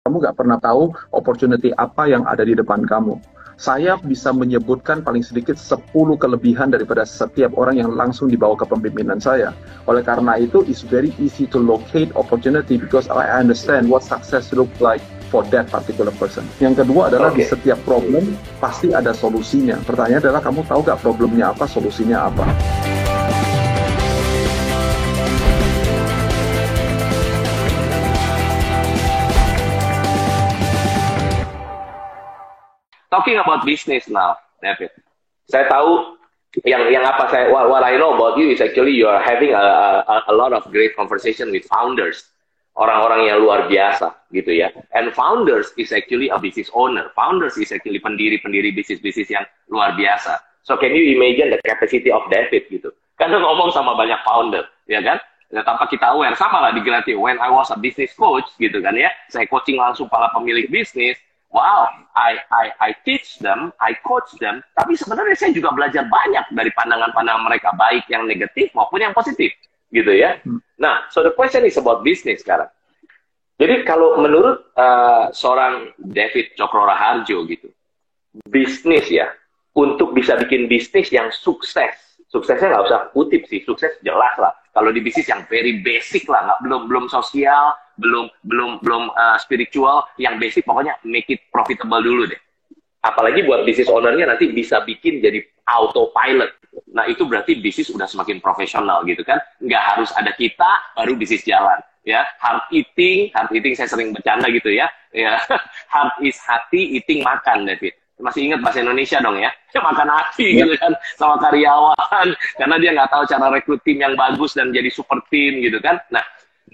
Kamu nggak pernah tahu opportunity apa yang ada di depan kamu. Saya bisa menyebutkan paling sedikit 10 kelebihan daripada setiap orang yang langsung dibawa ke pemimpinan saya. Oleh karena itu, it's very easy to locate opportunity because I understand what success look like for that particular person. Yang kedua adalah di setiap problem pasti ada solusinya. Pertanyaannya adalah kamu tahu nggak problemnya apa, solusinya apa. Talking about business now, David. Saya tahu yang apa what I know about you is actually you are having a lot of great conversation with founders, orang-orang yang luar biasa gitu ya. And founders is actually a business owner. Founders is actually pendiri bisnis-bisnis yang luar biasa. So can you imagine the capacity of David gitu? Karena ngomong sama banyak founder, ya kan? Ya, tanpa kita aware, sama lah di Gratis. When I was a business coach gitu kan ya, saya coaching langsung para pemilik bisnis. Wow, I teach them, I coach them, tapi sebenarnya saya juga belajar banyak dari pandangan-pandangan mereka, baik yang negatif maupun yang positif, gitu ya. Nah, so the question is about business sekarang. Jadi kalau menurut seorang David Cokro Raharjo gitu, bisnis ya, untuk bisa bikin bisnis yang sukses, suksesnya nggak usah kutip sih, sukses jelas lah. Kalau di bisnis yang very basic lah, belum sosial, belum spiritual, yang basic pokoknya make it profitable dulu deh. Apalagi buat bisnis ownernya nanti bisa bikin jadi autopilot. Nah itu berarti bisnis udah semakin profesional gitu kan. Nggak harus ada kita baru bisnis jalan. Ya, hard eating saya sering bercanda gitu ya. Ya, hard is hati, eating makan, David. Masih ingat bahasa Indonesia dong ya, makan hati gitu kan sama karyawan, karena dia nggak tahu cara rekrut tim yang bagus dan jadi super team gitu kan. Nah,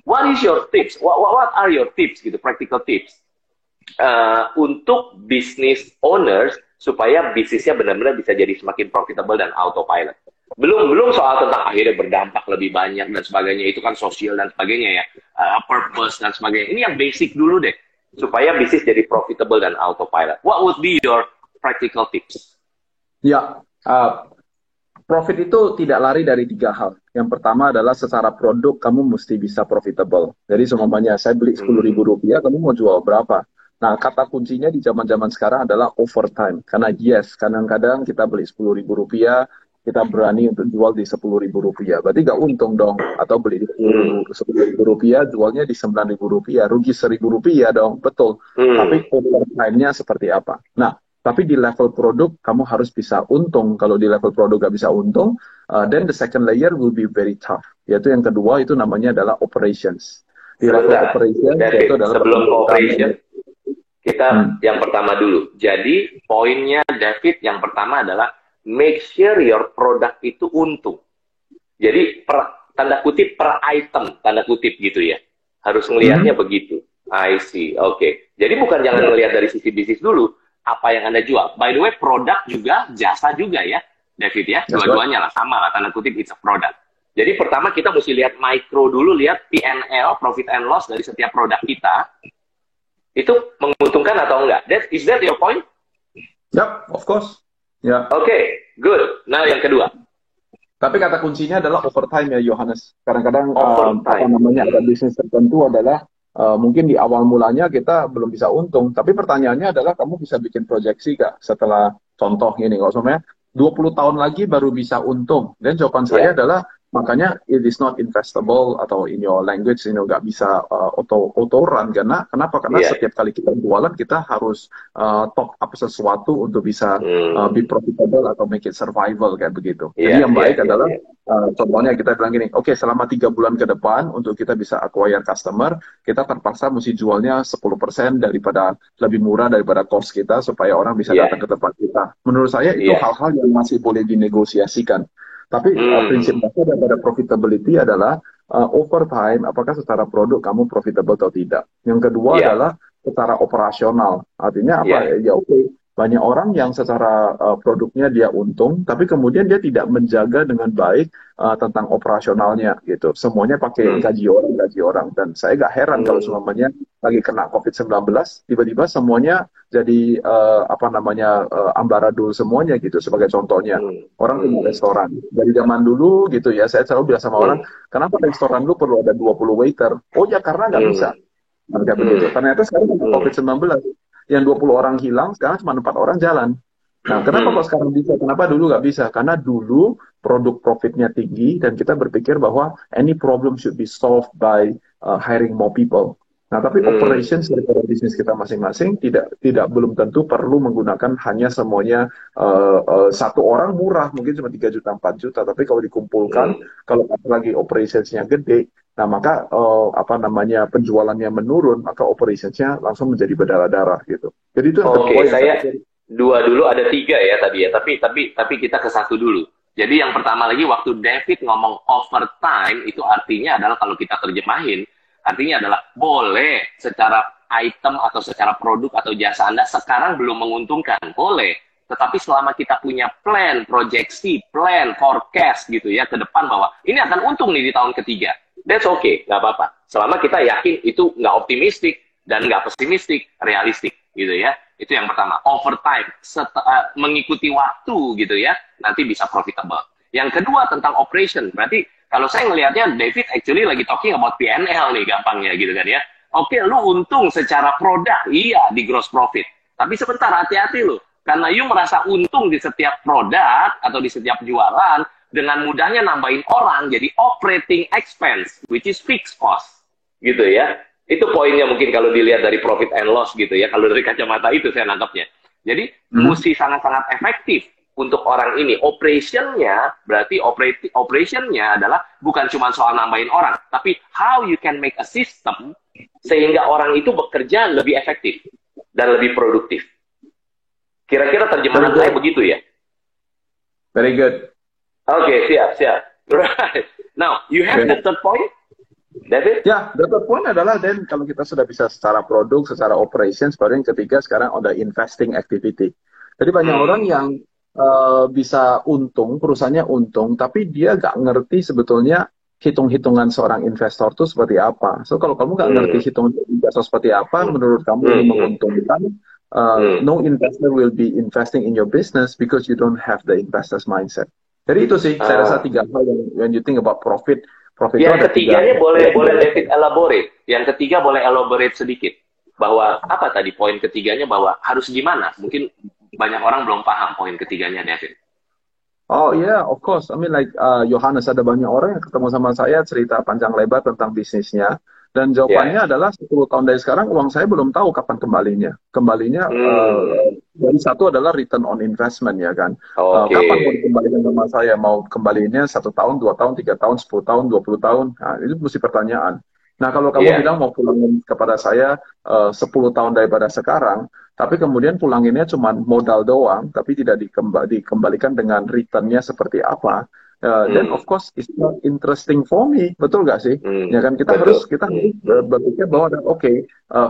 what is your tips? What are your tips gitu, practical tips untuk business owners supaya bisnisnya benar-benar bisa jadi semakin profitable dan autopilot? Belum soal tentang akhirnya berdampak lebih banyak dan sebagainya, itu kan sosial dan sebagainya ya, purpose dan sebagainya. Ini yang basic dulu deh, supaya bisnis jadi profitable dan autopilot. What would be your practical tips? Ya, profit itu tidak lari dari 3 hal. Yang pertama adalah secara produk kamu mesti bisa profitable. Jadi semuanya saya beli Rp10.000, kamu mau jual berapa? Nah, kata kuncinya di zaman-zaman sekarang adalah overtime. Karena yes, kadang-kadang kita beli Rp10.000, kita berani untuk jual di Rp10.000. Berarti nggak untung dong. Atau beli di Rp10.000, jualnya di Rp9.000. Rugi Rp1.000 dong, betul. Tapi overtime-nya seperti apa? Nah, tapi di level produk, kamu harus bisa untung. Kalau di level produk nggak bisa untung, then the second layer will be very tough. Yaitu yang kedua, itu namanya adalah operations. Di level operations, itu adalah sebelum operation, kita yang pertama dulu. Jadi, poinnya David yang pertama adalah make sure your product itu untung. Jadi, tanda kutip per item, tanda kutip gitu ya. Harus ngelihatnya begitu. I see, oke. Jadi bukan jangan ngelihat dari sisi bisnis dulu, apa yang Anda jual. By the way, produk juga, jasa juga ya, David ya. Dua-duanya lah, sama lah, tanda kutip it's a product. Jadi pertama kita mesti lihat micro dulu, lihat P&L, profit and loss dari setiap produk kita. Itu menguntungkan atau enggak? Is that your point? Yep, of course. Ya. Oke, good. Nah, yang kedua. Tapi kata kuncinya adalah overtime ya, Yohanes. Kadang-kadang ada bisnis tertentu adalah mungkin di awal mulanya kita belum bisa untung, tapi pertanyaannya adalah kamu bisa bikin proyeksi nggak setelah contoh ini, kalau sebenarnya 20 tahun lagi baru bisa untung. Dan jawaban saya adalah makanya it is not investable atau in your language nggak bisa auto run. Kenapa? Karena setiap kali kita jualan kita harus top up sesuatu untuk bisa be profitable atau make it survival kayak begitu. Jadi yang baik adalah contohnya kita bilang gini, oke, selama 3 bulan ke depan untuk kita bisa acquire customer, kita terpaksa mesti jualnya 10% daripada lebih murah daripada cost kita supaya orang bisa datang ke tempat kita. Menurut saya itu hal-hal yang masih boleh dinegosiasikan. Tapi prinsip dasar daripada profitability adalah overtime, apakah secara produk kamu profitable atau tidak. Yang kedua adalah secara operasional. Artinya apa? Ya oke. Banyak orang yang secara produknya dia untung, tapi kemudian dia tidak menjaga dengan baik tentang operasionalnya gitu. Semuanya pakai gaji orang. Dan saya nggak heran kalau semuanya lagi kena COVID-19, tiba-tiba semuanya jadi ambaradul semuanya gitu. Sebagai contohnya, orang punya restoran. Dari zaman dulu gitu ya, saya selalu bilang sama orang, kenapa restoran lu perlu ada 20 waiter? Oh ya, karena nggak bisa. Kayak begitu. Ternyata sekarang COVID-19 yang 20 orang hilang, sekarang cuma 4 orang jalan. Nah, kenapa kok sekarang bisa? Kenapa dulu nggak bisa? Karena dulu produk profitnya tinggi dan kita berpikir bahwa any problem should be solved by hiring more people. Nah, tapi operations daripada bisnis kita masing-masing tidak belum tentu perlu menggunakan hanya semuanya satu orang murah, mungkin cuma 3 juta, 4 juta. Tapi kalau dikumpulkan, kalau lagi operationsnya gede, nah maka apa namanya penjualannya menurun, maka operationsnya langsung menjadi berdarah-darah gitu. Jadi itu yang kedua yang saya dua dulu, ada tiga ya tadi ya, tapi kita ke satu dulu. Jadi yang pertama lagi, waktu David ngomong overtime, itu artinya adalah, kalau kita terjemahin, artinya adalah boleh secara item atau secara produk atau jasa Anda sekarang belum menguntungkan, boleh. Tetapi selama kita punya plan, proyeksi, plan, forecast gitu ya, ke depan bahwa ini akan untung nih di tahun ketiga, that's okay, nggak apa-apa. Selama kita yakin itu nggak optimistik dan nggak pesimistik, realistik gitu ya. Itu yang pertama, overtime, mengikuti waktu gitu ya, nanti bisa profitable. Yang kedua tentang operation, berarti kalau saya ngelihatnya David actually lagi talking about P&L nih gampangnya gitu kan ya. Oke, lu untung secara produk, iya di gross profit. Tapi sebentar, hati-hati lu. Karena you merasa untung di setiap produk atau di setiap jualan, dengan mudahnya nambahin orang jadi operating expense, which is fixed cost. Gitu ya. Itu poinnya mungkin kalau dilihat dari profit and loss gitu ya. Kalau dari kacamata itu saya nangkapnya. Jadi mesti sangat-sangat efektif untuk orang ini. Operationnya berarti operationnya adalah bukan cuma soal nambahin orang, tapi how you can make a system sehingga orang itu bekerja lebih efektif dan lebih produktif. Kira-kira terjemahan saya begitu ya? Very good. Oke, siap. Right. Now, you have the third point? David? Ya, the third point adalah then kalau kita sudah bisa secara produk, secara operations, baru yang ketiga sekarang ada investing activity. Jadi banyak orang yang bisa untung, perusahaannya untung, tapi dia nggak ngerti sebetulnya hitung-hitungan seorang investor itu seperti apa. So kalau kamu nggak ngerti hitungan investor seperti apa, menurut kamu ini menguntungkan, no investor will be investing in your business because you don't have the investor's mindset. Jadi itu sih, saya rasa tiga hal yang when you think about profit yang ketiganya boleh David elaborate. Yang ketiga boleh elaborate sedikit. Bahwa apa tadi poin ketiganya, bahwa harus gimana? Mungkin banyak orang belum paham poin ketiganya, David. Oh yeah, of course. I mean like Yohanes, ada banyak orang yang ketemu sama saya cerita panjang lebar tentang bisnisnya. Dan jawabannya adalah 10 tahun dari sekarang uang saya belum tahu kapan kembalinya. Kembalinya dari satu adalah return on investment ya kan. Kapan mau dikembalikan sama saya? Mau kembalinya 1 tahun, 2 tahun, 3 tahun, 10 tahun, 20 tahun? Nah, itu mesti pertanyaan. Nah kalau kamu bilang mau pulangin kepada saya 10 tahun daripada sekarang, tapi kemudian pulanginnya cuma modal doang, tapi tidak dikembalikan dengan returnnya seperti apa, then of course it's not interesting for me, betul nggak sih? Ya kan kita harus berpikir bahwa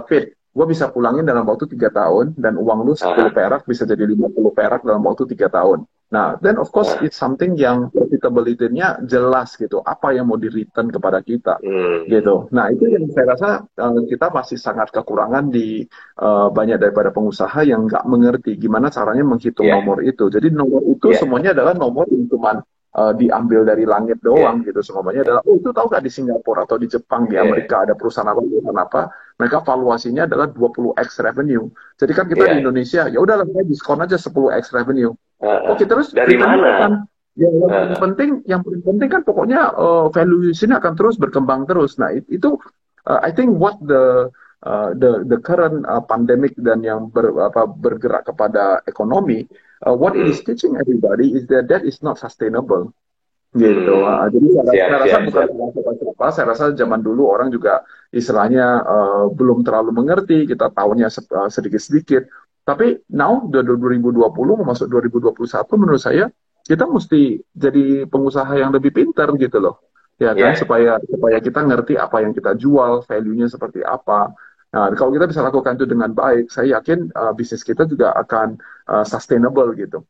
Fit, gue bisa pulangin dalam waktu 3 tahun dan uang lu 10 perak bisa jadi 50 perak dalam waktu 3 tahun. Nah, then of course it's something yang profitability-nya jelas gitu, apa yang mau di-return kepada kita gitu. Nah, itu yang saya rasa kita masih sangat kekurangan di banyak daripada pengusaha yang nggak mengerti gimana caranya menghitung nomor itu. Jadi nomor itu semuanya adalah nomor yang cuma diambil dari langit doang gitu. Semuanya adalah, itu tahu nggak di Singapura atau di Jepang, di Amerika ada perusahaan apa, mereka valuasinya adalah 20x revenue. Jadi kan kita di Indonesia, ya udahlah saya diskon aja 10x revenue. Oke, terus dari mana? Kan, yang paling penting kan pokoknya valuation akan terus berkembang terus. Nah, itu I think what the current pandemic dan yang bergerak kepada ekonomi, what it is teaching everybody is that is not sustainable. Gitu. Jadi saya rasa bukan apa, saya rasa zaman dulu orang juga istilahnya belum terlalu mengerti, kita tahunya sedikit-sedikit. Tapi now 2020 masuk 2021 menurut saya kita mesti jadi pengusaha yang lebih pintar gitu loh. Ya kan, supaya kita ngerti apa yang kita jual, value-nya seperti apa. Nah, kalau kita bisa lakukan itu dengan baik, saya yakin bisnis kita juga akan sustainable gitu.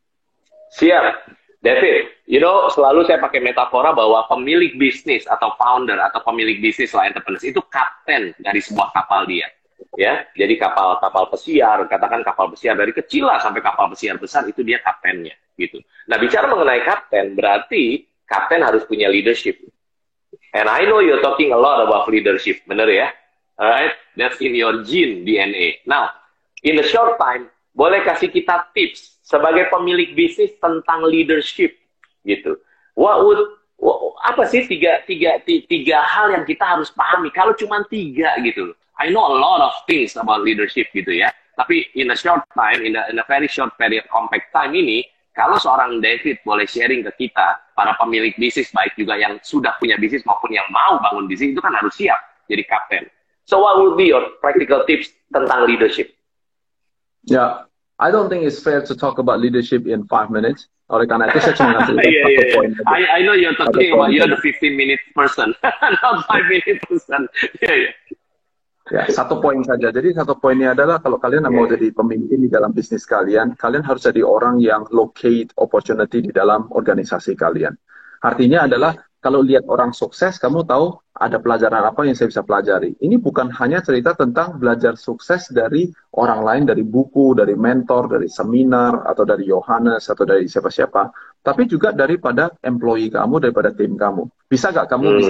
Siap. David, selalu saya pakai metafora bahwa pemilik bisnis atau founder atau pemilik bisnis lah, entrepreneur, itu kapten dari sebuah kapal dia. Ya, jadi kapal pesiar, katakan kapal pesiar dari kecil lah sampai kapal pesiar besar, itu dia kaptennya gitu. Nah, bicara mengenai kapten, berarti kapten harus punya leadership. And I know you're talking a lot about leadership, bener ya? Alright, that's in your gene DNA. Now, in the short time, boleh kasih kita tips sebagai pemilik bisnis tentang leadership gitu. Apa sih tiga hal yang kita harus pahami? Kalau cuma tiga gitu. I know a lot of things about leadership gitu ya. Tapi in a short time, in a very short period, compact time ini, kalau seorang David boleh sharing ke kita, para pemilik bisnis, baik juga yang sudah punya bisnis maupun yang mau bangun bisnis, itu kan harus siap jadi kapten. So what would be your practical tips tentang leadership? Yeah, I don't think it's fair to talk about leadership in 5 minutes. Oleh karena itu saya cuma ngasih satu poin. I know you're talking about you're the 15-minute person, not 5-minute person. Ya, satu poin saja. Jadi satu poinnya adalah kalau kalian mau jadi pemimpin di dalam bisnis kalian, kalian harus jadi orang yang locate opportunity di dalam organisasi kalian. Artinya adalah kalau lihat orang sukses, kamu tahu ada pelajaran apa yang saya bisa pelajari. Ini bukan hanya cerita tentang belajar sukses dari orang lain, dari buku, dari mentor, dari seminar, atau dari Yohanes, atau dari siapa-siapa. Tapi juga daripada employee kamu, daripada tim kamu. Bisa nggak kamu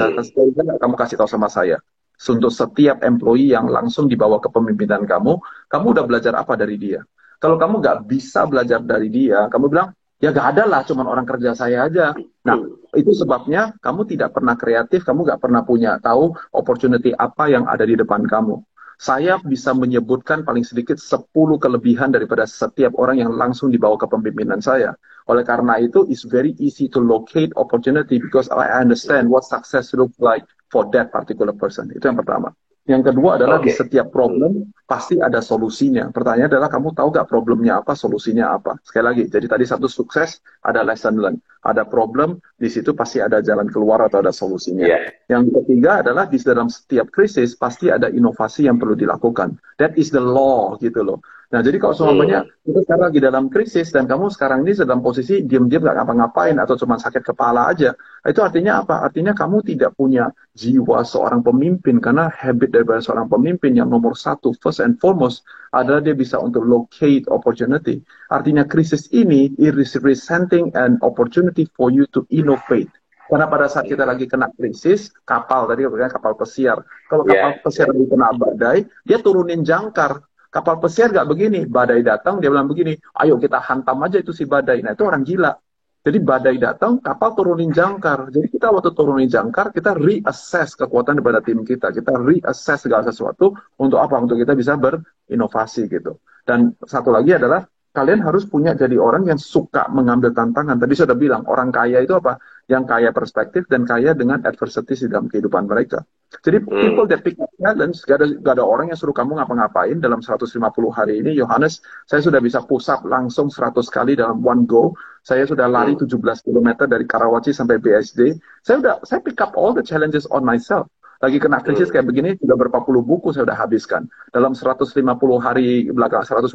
kamu kasih tahu sama saya? Untuk setiap employee yang langsung dibawa ke pemimpinan kamu udah belajar apa dari dia? Kalau kamu nggak bisa belajar dari dia, kamu bilang, ya gak ada lah, cuman orang kerja saya aja. Nah, itu sebabnya kamu tidak pernah kreatif, kamu gak pernah punya tahu opportunity apa yang ada di depan kamu. Saya bisa menyebutkan paling sedikit 10 kelebihan daripada setiap orang yang langsung dibawa ke pemimpinan saya. Oleh karena itu, it's very easy to locate opportunity because I understand what success looks like for that particular person. Itu yang pertama. Yang kedua adalah di setiap problem pasti ada solusinya. Pertanyaannya adalah kamu tahu gak problemnya apa, solusinya apa. Sekali lagi, jadi tadi satu sukses ada lesson learned. Ada problem, di situ pasti ada jalan keluar atau ada solusinya. Yang ketiga adalah di dalam setiap krisis pasti ada inovasi yang perlu dilakukan. That is the law gitu loh. Nah, jadi kalau semuanya kita sekarang lagi dalam krisis dan kamu sekarang ini dalam posisi diam-diam gak ngapa-ngapain atau cuma sakit kepala aja, itu artinya apa? Artinya kamu tidak punya jiwa seorang pemimpin, karena habit daripada seorang pemimpin yang nomor satu, first and foremost, adalah dia bisa untuk locate opportunity. Artinya krisis ini is presenting an opportunity for you to innovate. Karena pada saat kita lagi kena krisis, kapal tadi kapal pesiar. Kalau kapal pesiar lagi kena badai, dia turunin jangkar. Kapal pesiar nggak begini, badai datang, dia bilang begini, ayo kita hantam aja itu si badai. Nah, itu orang gila. Jadi badai datang, kapal turunin jangkar. Jadi kita waktu turunin jangkar, kita reassess kekuatan daripada tim kita. Kita reassess segala sesuatu untuk apa? Untuk kita bisa berinovasi gitu. Dan satu lagi adalah, kalian harus punya jadi orang yang suka mengambil tantangan. Tadi saya sudah bilang, orang kaya itu apa? Yang kaya perspektif dan kaya dengan adversity di dalam kehidupan mereka. Jadi people that pick up challenge, gak ada orang yang suruh kamu ngapa-ngapain dalam 150 hari ini. Yohanes, saya sudah bisa push up langsung 100 kali dalam one go. Saya sudah lari 17 km dari Karawaci sampai BSD. Saya pick up all the challenges on myself. Lagi kena krisis kayak begini, sudah berapa puluh buku saya sudah habiskan. Dalam 150 hari belakang, 150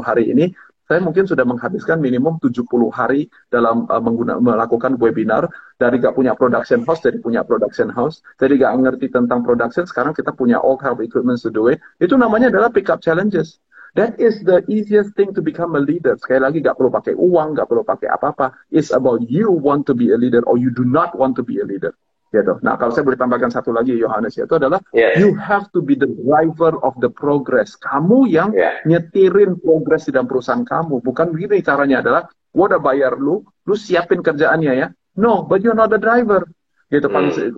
hari ini, saya mungkin sudah menghabiskan minimum 70 hari dalam melakukan webinar. Dari gak punya production house, jadi punya production house. Jadi gak ngerti tentang production, sekarang kita punya all kind of equipment to do it. Itu namanya adalah pick up challenges. That is the easiest thing to become a leader. Sekali lagi, gak perlu pakai uang, gak perlu pakai apa-apa. It's about you want to be a leader or you do not want to be a leader. Gitu. Nah, kalau saya boleh tambahkan satu lagi, Yohanes, itu adalah you have to be the driver of the progress. Kamu yang nyetirin progress di dalam perusahaan kamu. Bukan begini caranya adalah, gua udah bayar lu siapin kerjaannya ya. No, but you're not the driver. Gitu,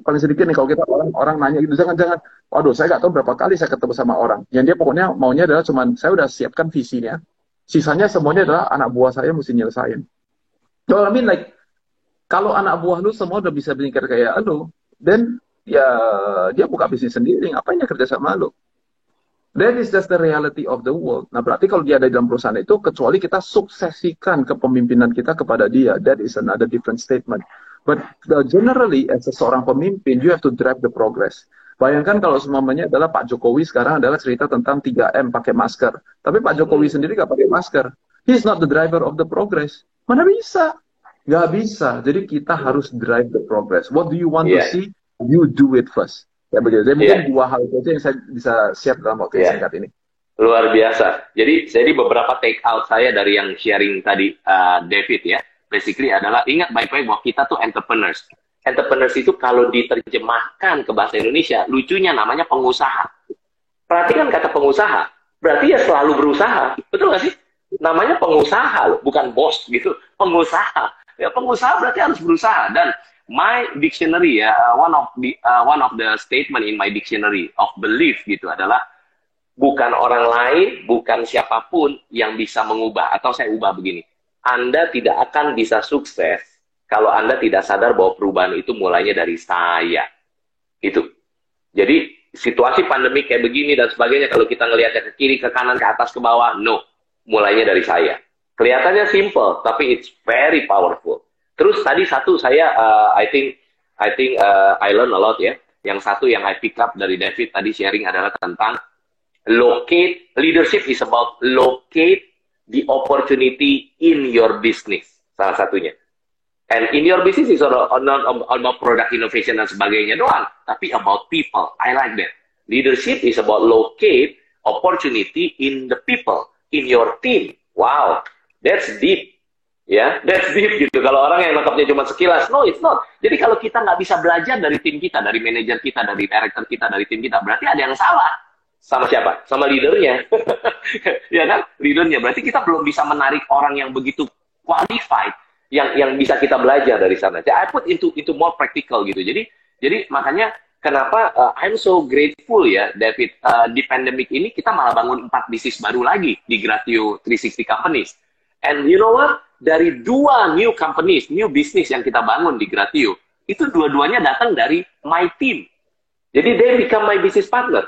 paling sedikit nih kalau kita orang nanya gitu, jangan, waduh, saya nggak tahu berapa kali saya ketemu sama orang. Yang dia pokoknya maunya adalah cuman, saya udah siapkan visinya. Sisanya semuanya adalah anak buah saya mesti nyelesain. So, I mean like, kalau anak buah lu semua udah bisa berpikir kayak lu, dan ya dia buka bisnis sendiri, ngapain dia kerja sama lu? That is just the reality of the world. Nah, berarti kalau dia ada di dalam perusahaan itu, kecuali kita suksesikan kepemimpinan kita kepada dia, that is another different statement. But generally, as seorang pemimpin, you have to drive the progress. Bayangkan kalau semuanya adalah Pak Jokowi sekarang adalah cerita tentang 3M pakai masker. Tapi Pak Jokowi sendiri nggak pakai masker. He's not the driver of the progress. Mana bisa? Nggak bisa. Jadi kita harus drive the progress. What do you want to see? You do it first. Ya begitu. Jadi mungkin dua hal itu aja yang saya bisa share dalam waktu yang singkat ini. Luar biasa. Jadi beberapa take out saya dari yang sharing tadi David ya. Basically adalah ingat baik-baik bahwa kita tuh entrepreneurs. Entrepreneurs itu kalau diterjemahkan ke bahasa Indonesia, lucunya namanya pengusaha. Perhatikan kata pengusaha. Berarti ya selalu berusaha. Betul nggak sih? Namanya pengusaha loh, bukan bos gitu. Pengusaha. Ya pengusaha berarti harus berusaha. Dan my dictionary ya, one of the statement in my dictionary of belief gitu adalah bukan orang lain, bukan siapapun yang bisa mengubah. Atau saya ubah begini. Anda tidak akan bisa sukses kalau Anda tidak sadar bahwa perubahan itu mulainya dari saya. Itu. Jadi situasi pandemi kayak begini dan sebagainya, kalau kita ngelihatnya ke kiri, ke kanan, ke atas, ke bawah, no. Mulainya dari saya. Kelihatannya simple, tapi it's very powerful. Terus tadi satu saya, I think I learn a lot ya. Yang satu yang I pick up dari David tadi sharing adalah tentang locate, leadership is about locate the opportunity in your business. Salah satunya. And in your business is not about product innovation dan sebagainya doang, tapi about people. I like that. Leadership is about locate opportunity in the people, in your team. Wow, that's deep. Ya, that's deep gitu. Kalau orang yang nangkapnya cuma sekilas, no, it's not. Jadi kalau kita nggak bisa belajar dari tim kita, dari manajer kita, dari director kita, dari tim kita, berarti ada yang salah. Sama siapa? Sama leadernya. Ya kan? Leadernya. Berarti kita belum bisa menarik orang yang begitu qualified, yang bisa kita belajar dari sana. Jadi I put into more practical gitu. Jadi makanya kenapa I'm so grateful ya, David, di pandemic ini kita malah bangun 4 bisnis baru lagi di Gratio 360 Companies. And you know what? Dari 2 new companies, new business yang kita bangun di Gratio, itu dua-duanya datang dari my team. Jadi they become my business partner.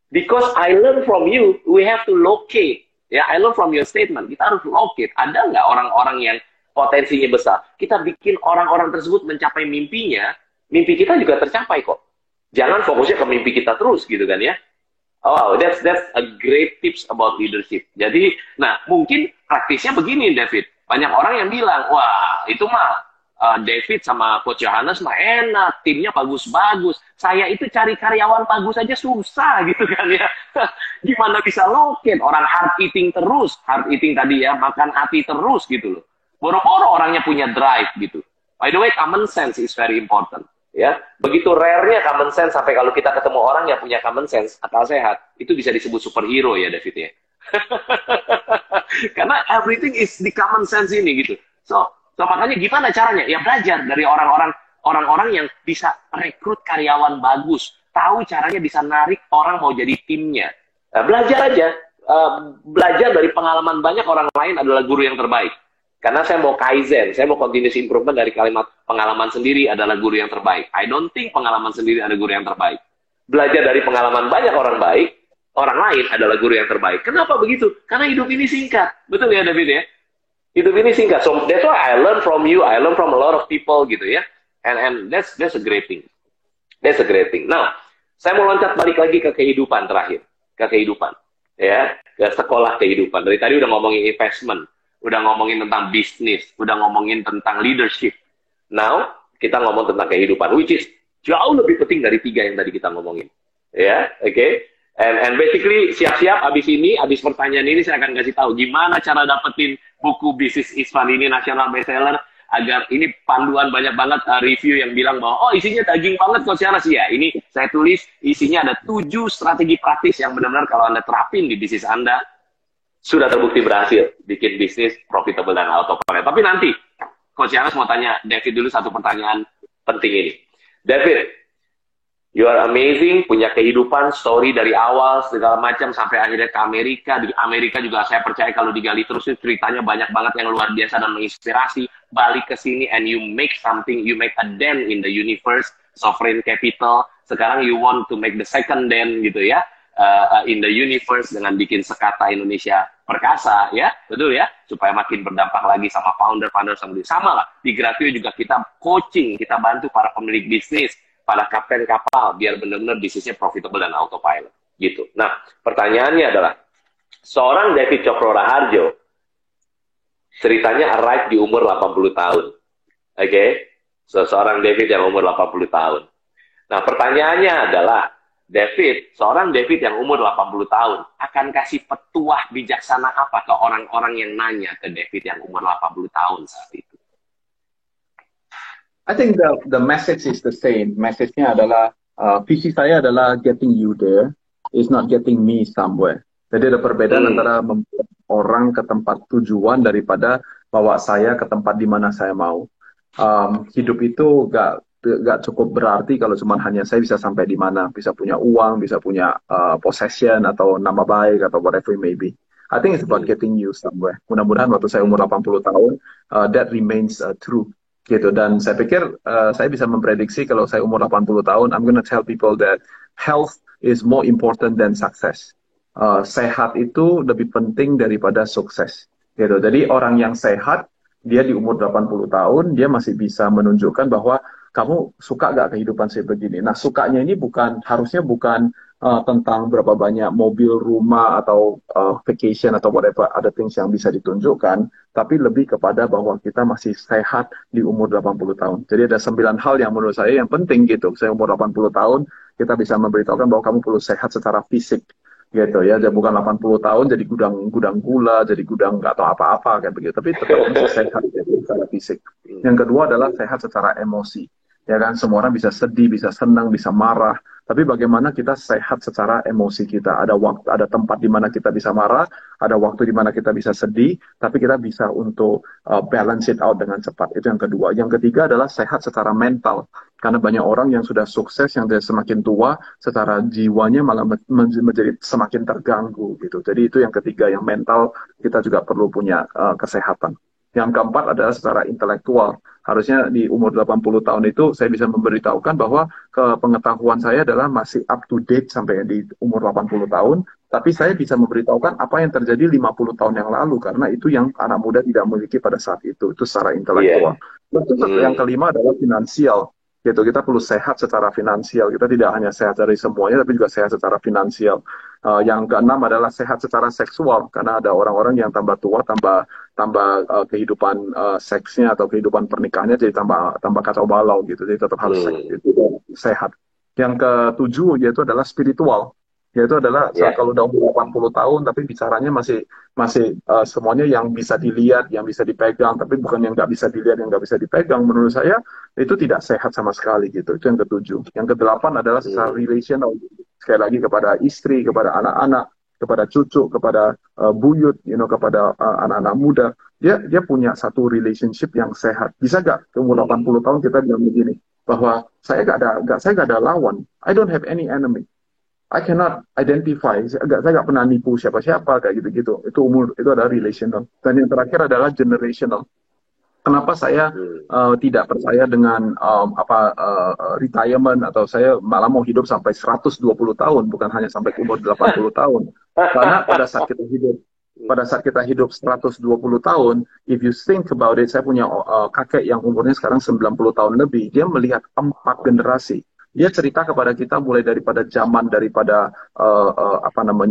Because I learn from you, we have to locate. Ya, I learn from your statement. Kita harus locate. Ada nggak orang-orang yang potensinya besar? Kita bikin orang-orang tersebut mencapai mimpinya, mimpi kita juga tercapai kok. Jangan fokusnya ke mimpi kita terus gitu kan ya. Oh, that's a great tips about leadership. Jadi, nah mungkin praktisnya begini David. Banyak orang yang bilang, wah itu mah David sama Coach Johannes mah enak, timnya bagus-bagus. Saya itu cari karyawan bagus aja susah gitu kan ya. Gimana bisa locate? Orang hard eating terus, hard eating tadi ya, makan hati terus gitu loh. Boro-boro orangnya punya drive gitu. By the way, common sense is very important. Ya, begitu rare-nya common sense sampai kalau kita ketemu orang yang punya common sense, akal sehat, itu bisa disebut superhero ya David ya. Karena everything is di common sense ini gitu. So makanya gimana caranya? Ya belajar dari orang-orang yang bisa rekrut karyawan bagus, tahu caranya bisa narik orang mau jadi timnya. Belajar aja, belajar dari pengalaman banyak orang lain adalah guru yang terbaik. Karena saya mau kaizen, saya mau continuous improvement dari kalimat pengalaman sendiri adalah guru yang terbaik. I don't think pengalaman sendiri ada guru yang terbaik. Belajar dari pengalaman banyak orang baik, orang lain adalah guru yang terbaik. Kenapa begitu? Karena hidup ini singkat. Betul ya David ya? Hidup ini singkat. So that's why I learn from you, I learn from a lot of people gitu ya. And that's a great thing. That's a great thing. Nah, saya mau loncat balik lagi ke kehidupan terakhir. Ke kehidupan. Ya, ke sekolah kehidupan. Dari tadi udah ngomongin investment. Udah ngomongin tentang bisnis, udah ngomongin tentang leadership. Now, kita ngomong tentang kehidupan, which is jauh lebih penting dari 3 yang tadi kita ngomongin. Ya, oke? Okay? And basically, siap-siap abis pertanyaan ini saya akan kasih tahu gimana cara dapetin buku Bisnis Isfan ini nasional bestseller, agar ini panduan banyak banget review yang bilang bahwa, oh isinya daging banget kok Coach Johannes. Ya, ini saya tulis isinya ada 7 strategi praktis yang benar-benar kalau Anda terapin di bisnis Anda, sudah terbukti berhasil bikin bisnis profitable dan autopilot. Tapi nanti Coach Johannes mau tanya David dulu satu pertanyaan penting ini. David, you are amazing, punya kehidupan, story dari awal segala macam sampai akhirnya ke Amerika. Di Amerika juga saya percaya kalau digali terus ceritanya banyak banget yang luar biasa dan menginspirasi. Balik ke sini and you make something, you make a dent in the universe, sovereign capital. Sekarang you want to make the second dent gitu ya. In the universe dengan bikin Sekata Indonesia Perkasa ya, betul ya, supaya makin berdampak lagi sama founder sama lah. Di Gratio juga kita coaching, kita bantu para pemilik bisnis, para kapten kapal biar benar-benar bisnisnya profitable dan autopilot gitu. Nah, pertanyaannya adalah seorang David Cokro Raharjo ceritanya arrive di umur 80 tahun. Oke? Seorang David yang umur 80 tahun. Nah, pertanyaannya adalah David, seorang David yang umur 80 tahun, akan kasih petuah bijaksana apa ke orang-orang yang nanya ke David yang umur 80 tahun saat itu? I think the message is the same. Message-nya adalah, visi saya adalah getting you there. is not getting me somewhere. Jadi ada perbedaan antara membawa orang ke tempat tujuan daripada bawa saya ke tempat di mana saya mau. Hidup itu gak cukup berarti kalau cuma hanya saya bisa sampai di mana, bisa punya uang, bisa punya possession atau nama baik atau whatever it may be. I think it's about getting you somewhere. Mudah-mudahan waktu saya umur 80 tahun, that remains true. Gitu. Dan saya pikir saya bisa memprediksi kalau saya umur 80 tahun, I'm gonna tell people that health is more important than success. Sehat itu lebih penting daripada sukses. Gitu. Jadi orang yang sehat, dia di umur 80 tahun, dia masih bisa menunjukkan bahwa kamu suka gak kehidupan saya begini. Nah, sukanya ini harusnya bukan tentang berapa banyak mobil, rumah, atau vacation, atau whatever other things yang bisa ditunjukkan, tapi lebih kepada bahwa kita masih sehat di umur 80 tahun. Jadi ada 9 hal yang menurut saya yang penting gitu. Saya umur 80 tahun, kita bisa memberitahukan bahwa kamu perlu sehat secara fisik. Gitu ya, jadi bukan 80 tahun jadi gudang gula, jadi gudang nggak tahu apa-apa kayak begitu, tapi tetap bisa sehat gitu, secara fisik. Yang kedua adalah sehat secara emosi. Ya kan, semua orang bisa sedih, bisa senang, bisa marah. Tapi bagaimana kita sehat secara emosi kita? Ada waktu, ada tempat di mana kita bisa marah, ada waktu di mana kita bisa sedih, tapi kita bisa untuk balance it out dengan cepat. Itu yang kedua. Yang ketiga adalah sehat secara mental. Karena banyak orang yang sudah sukses, yang semakin tua, secara jiwanya malah menjadi semakin terganggu gitu. Jadi itu yang ketiga, yang mental kita juga perlu punya kesehatan. Yang keempat adalah secara intelektual. Harusnya di umur 80 tahun itu saya bisa memberitahukan bahwa pengetahuan saya adalah masih up to date sampai di umur 80 tahun, tapi saya bisa memberitahukan apa yang terjadi 50 tahun yang lalu, karena itu yang anak muda tidak memiliki pada saat itu secara intelektual. Yang kelima adalah finansial. Gitu, kita perlu sehat secara finansial. Kita tidak hanya sehat dari semuanya, tapi juga sehat secara finansial. Yang keenam adalah sehat secara seksual, karena ada orang-orang yang tambah tua, tambah kehidupan seksnya atau kehidupan pernikahannya jadi tambah kacau balau gitu. Jadi tetap harus sehat. Yang ketujuh yaitu adalah spiritual. Yaitu adalah kalau udah umur 80 tahun tapi bicaranya masih semuanya yang bisa dilihat, yang bisa dipegang, tapi bukan yang nggak bisa dilihat, yang nggak bisa dipegang. Menurut saya itu tidak sehat sama sekali gitu. Itu yang ketujuh. Yang kedelapan adalah secara relational. Sekali lagi kepada istri, kepada anak-anak, kepada cucu, kepada buyut, kepada anak-anak muda. Dia punya satu relationship yang sehat. Bisa nggak ke umur 80 tahun kita bilang begini, bahwa saya nggak ada lawan. I don't have any enemy. I cannot identify, saya nggak pernah nipu siapa-siapa kayak gitu-gitu. Itu adalah relational. Dan yang terakhir adalah generational. Kenapa saya tidak percaya dengan retirement, atau saya malah mau hidup sampai 120 tahun, bukan hanya sampai umur 80 tahun. Karena pada saat kita hidup 120 tahun, if you think about it, saya punya kakek yang umurnya sekarang 90 tahun lebih, dia melihat 4 generasi. Dia cerita kepada kita mulai daripada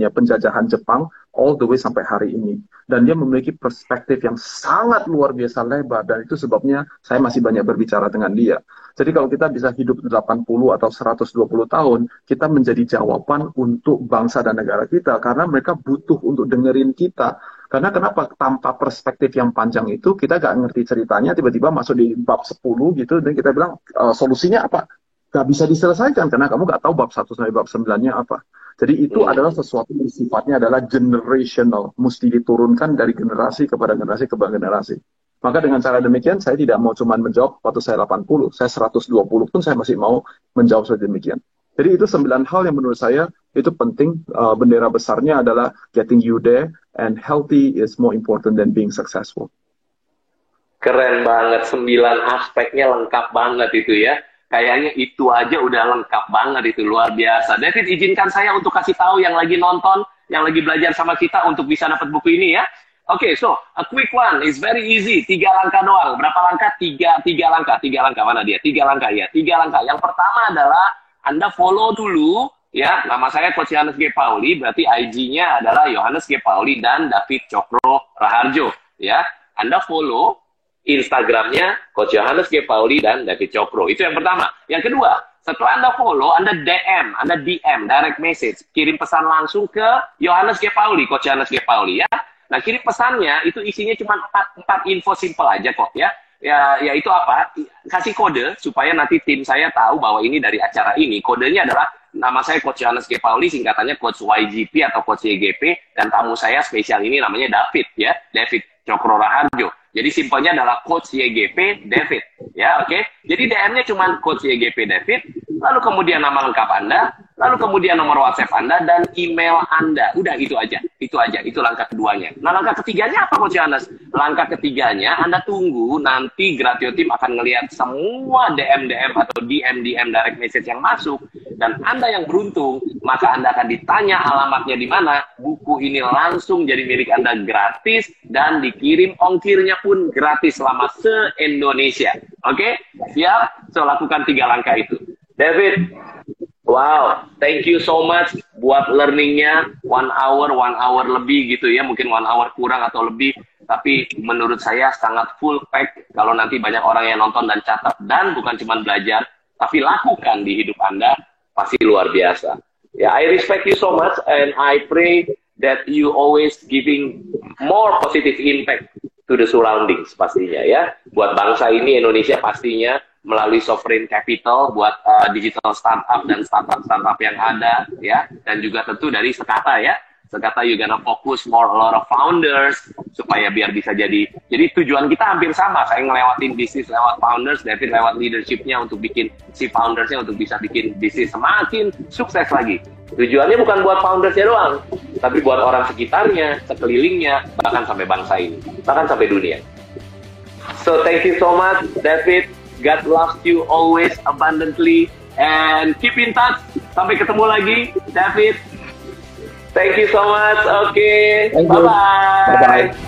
penjajahan Jepang all the way sampai hari ini. Dan dia memiliki perspektif yang sangat luar biasa lebar, dan itu sebabnya saya masih banyak berbicara dengan dia. Jadi kalau kita bisa hidup 80 atau 120 tahun, kita menjadi jawaban untuk bangsa dan negara kita, karena mereka butuh untuk dengerin kita. Karena kenapa? Tanpa perspektif yang panjang itu, kita gak ngerti ceritanya, tiba-tiba masuk di bab 10 gitu, dan kita bilang, solusinya apa? Gak bisa diselesaikan karena kamu gak tahu bab 1 sampai bab 9-nya apa. Jadi itu adalah sesuatu yang sifatnya adalah generational, mesti diturunkan dari generasi kepada generasi kepada generasi. Maka dengan cara demikian saya tidak mau cuma menjawab waktu saya 80, saya 120 pun saya masih mau menjawab seperti demikian. Jadi itu 9 hal yang menurut saya itu penting. Bendera besarnya adalah getting you there, and healthy is more important than being successful. Keren banget, 9 aspeknya lengkap banget itu ya. Kayaknya itu aja udah lengkap banget, itu luar biasa. David, izinkan saya untuk kasih tahu yang lagi nonton, yang lagi belajar sama kita untuk bisa dapat buku ini ya. Oke, so a quick one, it's very easy. 3 langkah doang. Berapa langkah? 3 langkah. 3 langkah mana dia? 3 langkah ya. 3 langkah. Yang pertama adalah Anda follow dulu ya. Nama saya Coach Yohanes G. Pauli, berarti IG-nya adalah Yohanes G. Pauli dan David Cokro Raharjo ya. Anda follow Instagramnya Coach Yohanes G. Pauli dan David Cokro. Itu yang pertama. Yang kedua, setelah Anda follow, Anda DM, direct message, kirim pesan langsung ke Yohanes G. Pauli, Coach Yohanes G. Pauli ya. Nah, kirim pesannya itu isinya cuma 4 info simple aja kok ya. Yaitu apa? Kasih kode supaya nanti tim saya tahu bahwa ini dari acara ini. Kodenya adalah Nama saya Coach Yohanes G. Pauli, singkatannya Coach YGP atau Coach YGP, dan tamu saya spesial ini namanya David, ya, David Cokro Raharjo. Jadi simpelnya adalah Coach YGP David, ya, oke. Jadi DM-nya cuma Coach YGP David, lalu kemudian nama lengkap Anda, lalu kemudian nomor WhatsApp Anda dan email Anda. Udah, itu aja, itu langkah keduanya. Nah, langkah ketiganya apa, Coach Yohanes? Langkah ketiganya Anda tunggu nanti Gratio Team akan ngelihat semua DM atau DM direct message yang masuk, dan Anda yang beruntung, maka Anda akan ditanya alamatnya di mana. Buku ini langsung jadi milik Anda gratis dan dikirim ongkirnya pun gratis selama se-Indonesia. Oke? Siap? So, lakukan 3 langkah itu. David, wow, thank you so much buat learningnya. 1 hour lebih gitu ya, mungkin 1 hour kurang atau lebih, tapi menurut saya sangat full pack. Kalau nanti banyak orang yang nonton dan catat, dan bukan cuma belajar, tapi lakukan di hidup Anda, pasti luar biasa. Ya, I respect you so much, and I pray that you always giving more positive impact to the surroundings pastinya ya. Buat bangsa ini, Indonesia pastinya, melalui sovereign capital buat digital startup dan startup yang ada ya, dan juga tentu dari Sekata ya. Sekata you gonna focus more a lot of founders supaya biar bisa jadi tujuan kita hampir sama. Saya ngelewatin bisnis lewat founders, David lewat leadershipnya untuk bikin si foundersnya untuk bisa bikin bisnis semakin sukses lagi. Tujuannya bukan buat foundersnya doang, tapi buat orang sekitarnya, sekelilingnya, bahkan sampai bangsa ini, bahkan sampai dunia. So thank you so much, David. God loves you always abundantly, and keep in touch. Sampai ketemu lagi, David. Thank you so much. Okay. Bye-bye. Bye-bye.